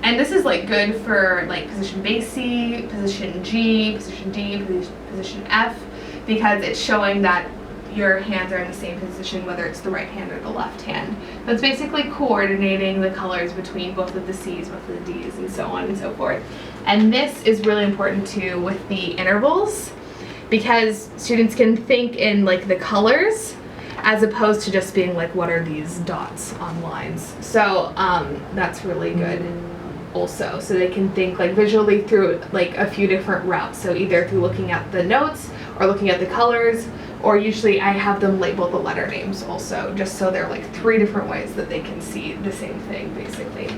And this is like good for like position bass C, position G, position D, position F, because it's showing that your hands are in the same position, whether it's the right hand or the left hand. So it's basically coordinating the colors between both of the C's, both of the D's, and so on and so forth. And this is really important too with the intervals, because students can think in like the colors as opposed to just being like, what are these dots on lines? So that's really good also. So they can think like visually through like a few different routes. So either through looking at the notes or looking at the colors, or usually I have them label the letter names also, just so they're like 3 different ways that they can see the same thing basically.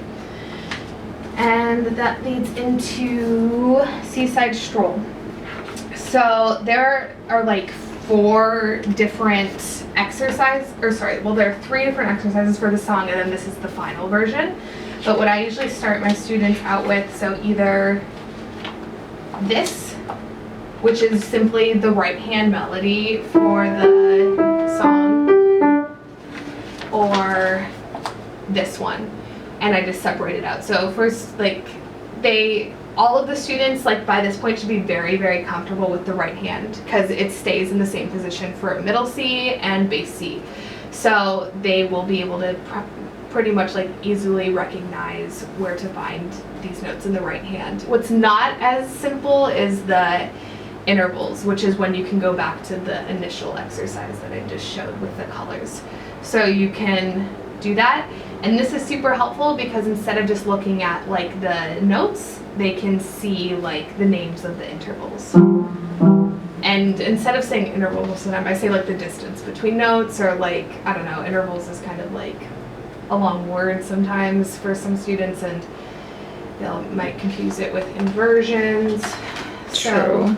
And that leads into Seaside Stroll. So there are like 4 different exercises, or sorry, well there are 3 different exercises for the song, and then this is the final version. But what I usually start my students out with, so either this, which is simply the right hand melody for the song, or this one, and I just separate it out. So first, like, all of the students, like, by this point should be very, very comfortable with the right hand, because it stays in the same position for middle C and bass C. So they will be able to pretty much like easily recognize where to find these notes in the right hand. What's not as simple is the intervals, which is when you can go back to the initial exercise that I just showed with the colors. So you can do that, and this is super helpful because instead of just looking at like the notes, they can see like the names of the intervals. And instead of saying intervals most of the time, I say like the distance between notes, or like, I don't know, intervals is kind of like a long word sometimes for some students, and they might confuse it with inversions. True.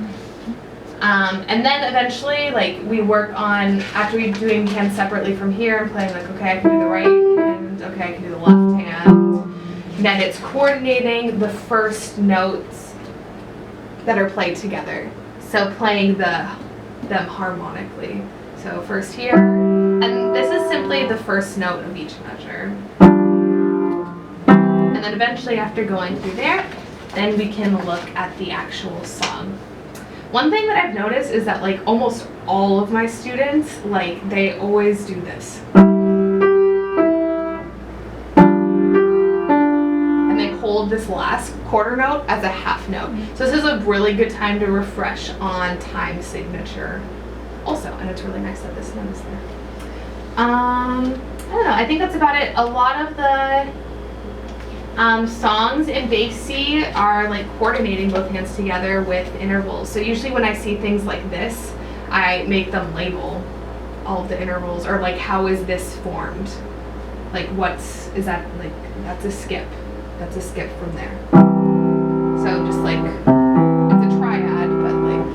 And then eventually, like, we work on, after we're doing hands separately from here and playing like, okay, I can do the right hand, okay, I can do the left hand. Then it's coordinating the first notes that are played together. So playing them harmonically. So first here, and this is simply the first note of each measure. And then eventually after going through there, then we can look at the actual song. One thing that I've noticed is that like almost all of my students, like they always do this. And they hold this last quarter note as a half note. So this is a really good time to refresh on time signature also, and it's really nice that this note is there. I don't know, I think that's about it. A lot of the songs in bass C are like coordinating both hands together with intervals. So usually when I see things like this, I make them label all of the intervals, or like, how is this formed? Like, is that like, that's a skip. That's a skip from there. So just like, it's a triad, but like,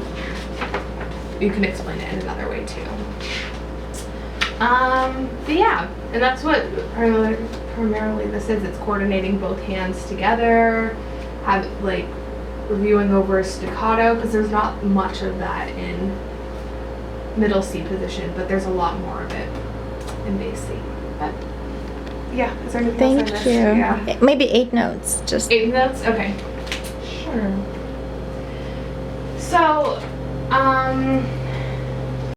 you can explain it in another way too. But yeah, and that's what primarily this is. It's coordinating both hands together, like reviewing over staccato, because there's not much of that in middle C position, but there's a lot more of it in bass C. But yeah, is there anything else I missed? You. Yeah. Maybe 8 notes. Just 8 notes? Okay. Sure. So,